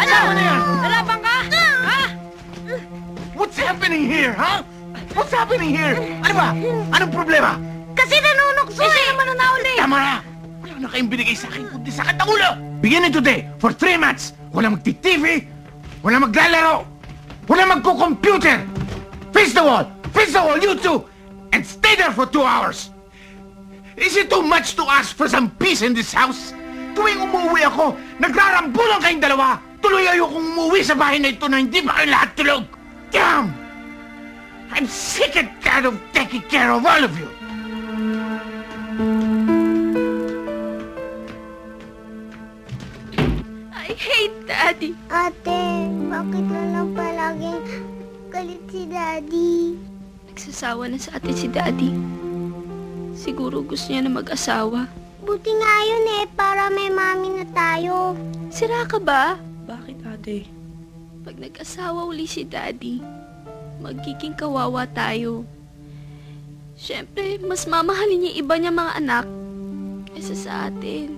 Tama na yan! Nalaban ka? Ha? What's happening here, huh? What's happening here? Ano ba? Anong problema? Kasi nanunokso eh! Sino naman ang nauli? Tama na! Wala na kayong binigay sa akin kundi sakit ang ulo! Beginning today, for 3 months, wala magti-TV, wala maglalaro, wala magko-computer! Face the wall, you two, and stay there for 2 hours! Is it too much to ask for some peace in this house? Tuwing umuwi ako, nagrarambulan kayong dalawa! Tuloy ayokong umuwi sa bahay na ito na hindi ba kayo lahat tulog! Damn! I'm sick and tired of taking care of all of you! I hate Daddy. Ate, bakit na lang palaging galit si Daddy? Nagsasawa na sa atin si Daddy. Siguro gusto niya na mag-asawa. Buti nga yun eh, para may mami na tayo. Sira ka ba? Bakit, ate? Pag nag-asawa uli si Daddy, magiging kawawa tayo. Siyempre, mas mamahalin niya iba niya mga anak kaysa sa atin.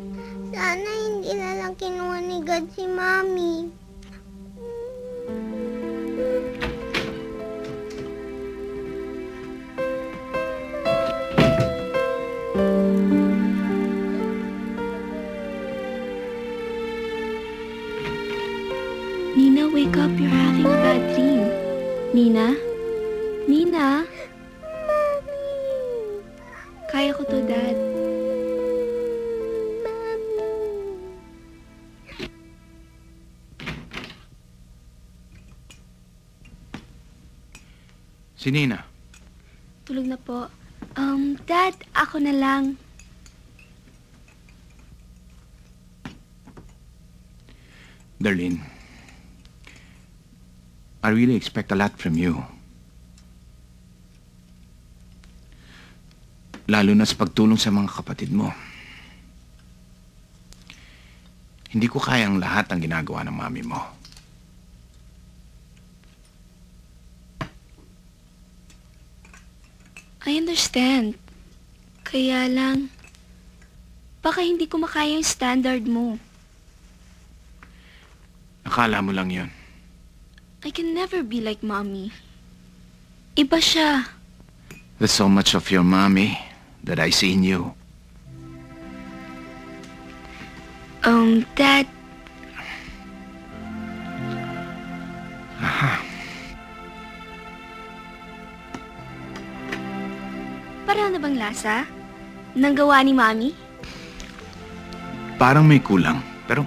Sana hindi na lang kinuha ni God si Mami. Nina, wake up. You're having a bad dream. Nina? Nina? Kaya ko to, Dad. Si Nina. Tulog na po. Dad, ako na lang. Darlene, I really expect a lot from you. Lalo na sa pagtulong sa mga kapatid mo. Hindi ko kaya ang lahat ng ginagawa ng mami mo. I understand. Kaya lang, baka hindi ko makaya yung standard mo. Akala mo lang yun. I can never be like Mommy. Iba siya. There's so much of your mommy that I see in you. Dad, pareho na bang lasa? Nang gawa ni Mommy? Parang may kulang, pero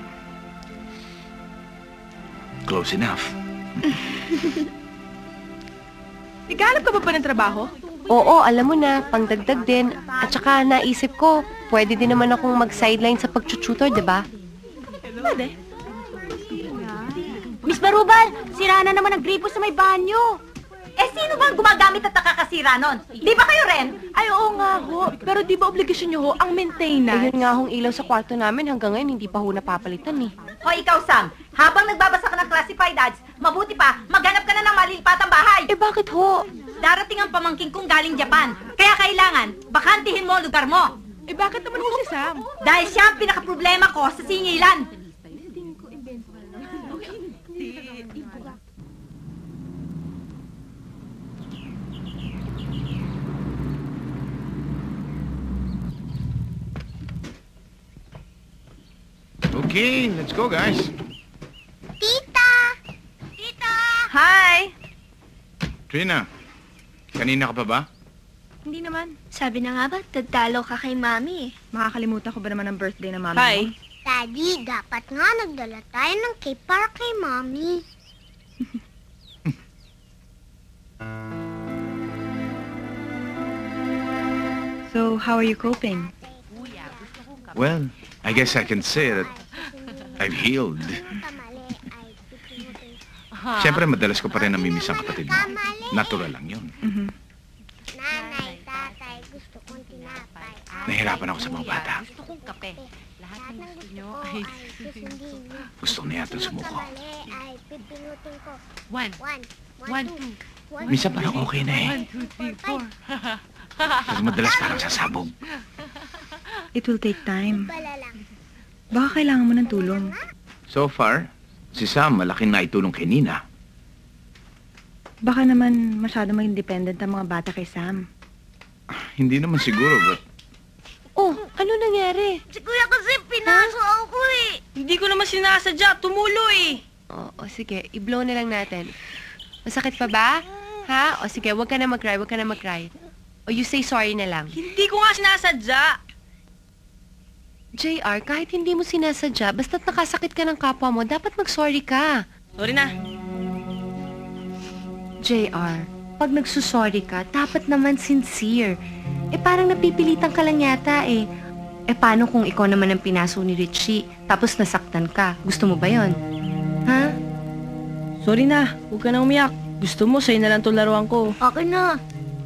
close enough. Naghanap ka ba ng trabaho? Oo, alam mo na, pangdagdag din. At saka naisip ko, pwede din naman akong mag-sideline sa pag-tutor, diba? Pwede. Miss Barubal, sira na naman ang gripo sa may banyo. Eh, sino ba ang gumagamit at nakakasira nun? Di ba kayo ren? Ay, oo nga ho. Pero di ba obligasyon nyo ho ang maintenance? Ayun nga hong ilaw sa kwarto namin hanggang ngayon hindi pa ho napapalitan eh. O ikaw, Sam, habang nagbabasa ka ng classified ads, mabuti pa, maghanap ka na ng malilipatang bahay. Eh bakit ho? Darating ang pamangking kong galing Japan. Kaya kailangan, bakantihin mo ang lugar mo. Eh bakit naman ho si Sam? Dahil siya ang pinakaproblema ko sa singilan. Okay, let's go, guys. Tita! Tita! Hi! Trina, kanina ka pa ba? Hindi naman. sabi na nga ba, tadtalo ka kay Mami eh. Makakalimutan ko ba naman ang birthday ng mami Hi. mo? Daddy, dapat nga nagdala tayo ng cake para kay Mami. So, how are you coping? Well, I guess I can say that I've healed. Siyempre, madalas ko pa rin namimiss ang kapatid mo. Natural lang yun. Nanay, tatay, gusto kong tinapay. Nahirapan ako sa mga bata. Gusto kong kape. Lahat ng gusto nyo ay susundin nyo. Gusto ko na yata sumuko. Mali ay pipinutin ko. One. One, two. Minsan parang okay na eh. 2, 3, 4. Pero madalas parang sasabog. It will take time. Bala lang. Baka kailangan mo ng tulong. So far, Si Sam, malaking naitulong kay Nina. Baka naman masyado maging dependent ang mga bata kay Sam. Hindi naman siguro, but... Oh, ano nangyari? Si Kuya kasi pinaso ako eh. Hindi ko naman sinasadya. Tumulo eh. O sige, i-blow na lang natin. Masakit pa ba? Ha? O sige, wag ka na mag-cry, wag ka na mag-cry. O you say sorry na lang. Hindi ko nga sinasadya. JR, kahit hindi mo sinasadya, basta't nakasakit ka ng kapwa mo, dapat mag-sorry ka. Sorry na. JR, pag nagsusorry ka, dapat naman sincere. Parang napipilitan ka lang yata eh. Paano kung ikaw naman ang pinaso ni Richie, tapos nasaktan ka? Gusto mo ba yon? Ha? Sorry na. Huwag ka na umiyak. Gusto mo, sa'yo na lang itong laruan ko. Okay na.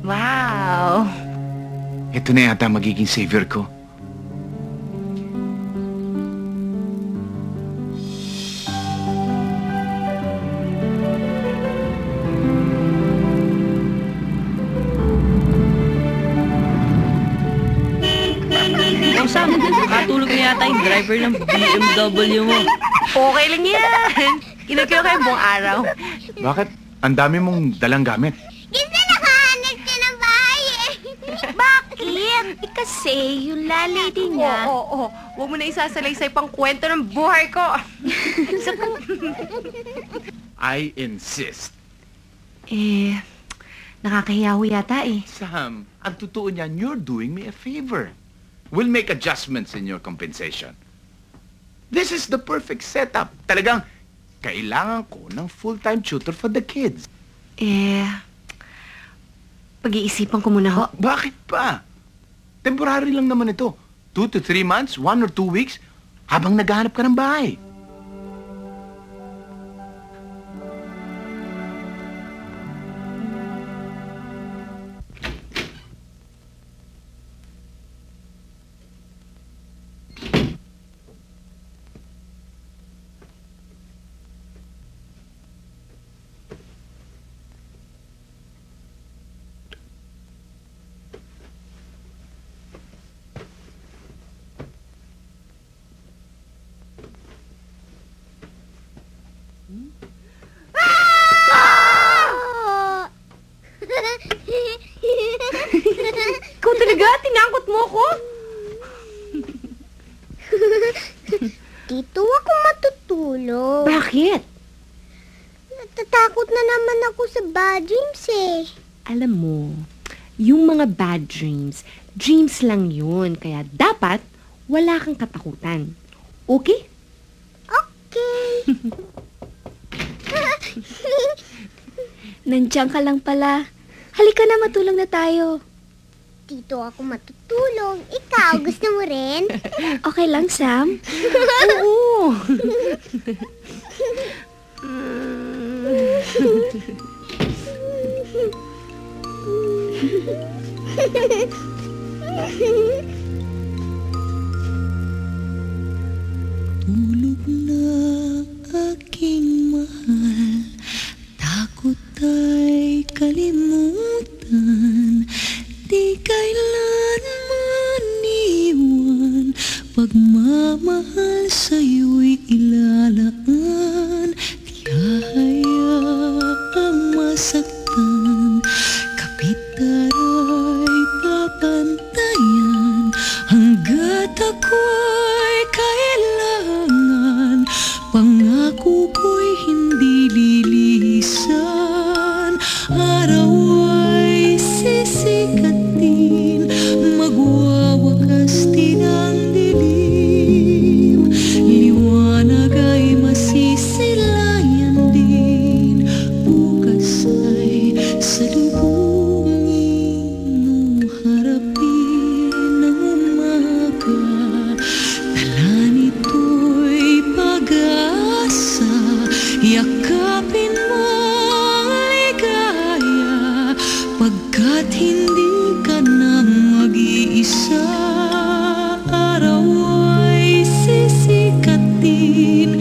Wow! Ito na yata magiging savior ko. Oh, Sam, nakatulog na yata yung driver ng BMW mo. Okay lang yan! Kinagkiro kayo buong araw. Bakit? Ang dami mong dalang gamit. Kasi nakahanap ka ng bahay eh. Bakit? Kasi yung lalady niya... Oo. Huwag mo na isasalaysay pang kwento ng buhay ko. I insist. Nakakahiya ho yata eh. Sam, ang totoo niyan, you're doing me a favor. We'll make adjustments in your compensation. This is the perfect setup. Talagang, kailangan ko ng full-time tutor for the kids. Pag-iisipan ko muna ho. Bakit pa? Temporary lang naman ito. 2 to 3 months, 1 or 2 weeks, habang naghahanap ka ng bahay. Ikaw talaga? Tinangkot mo ako? Dito ako matutulog. Bakit? Natatakot na naman ako sa bad dreams eh. Alam mo, yung mga bad dreams, dreams lang yun. Kaya dapat wala kang katakutan. Okay? Okay. Nandiyan ka lang pala. Halika na, matulog na tayo. Dito ako matutulog. Ikaw, gusto mo rin? Okay lang, Sam? Oo. Tulog na aking mahal, takot ay kalimutan, di kailanman iwan, pagmamahal sa'yo'y ilalaan, di hayaang masaktan, kapit aray papantayan, hanggat ako'y kailangan, pangako ko'y hindi lilisan, araw ay sisikatin, magwawakas din ang dilim, liwanag ay masisilayan din, bukas ay salubungin mo harapin ng umaga, dala nito'y pag-asa, yakapin mo ang ligaya, pagkat hindi ka na mag-iisa, araw ay sisikatin,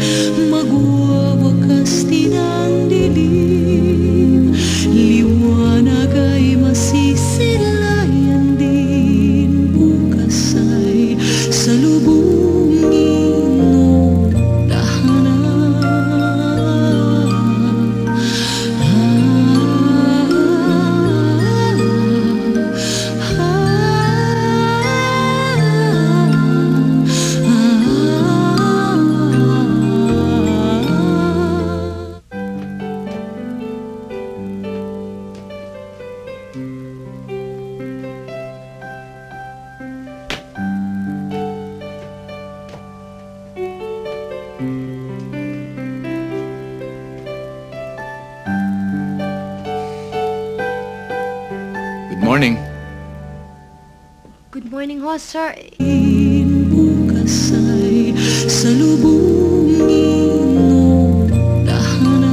magwawakas din ang dilim, liwanag ay masisilayan din, bukas ay salubungin mo tahanan. Good morning. Good morning ho, sir. Bukas ay salubungin mo tahanan.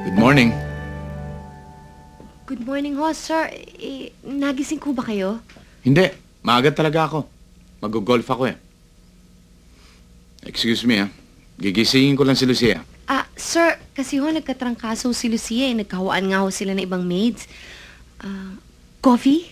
Good morning. Good morning ho, sir. Nagising ko ba kayo? Hindi. Maaga talaga ako. Mag-golf ako eh. Excuse me Gigisingin ko lang si Lucia. Sir, kasi ho, nagkatrangkaso si Lucia eh. Nagkahawaan nga ho sila ng ibang maids. Coffee?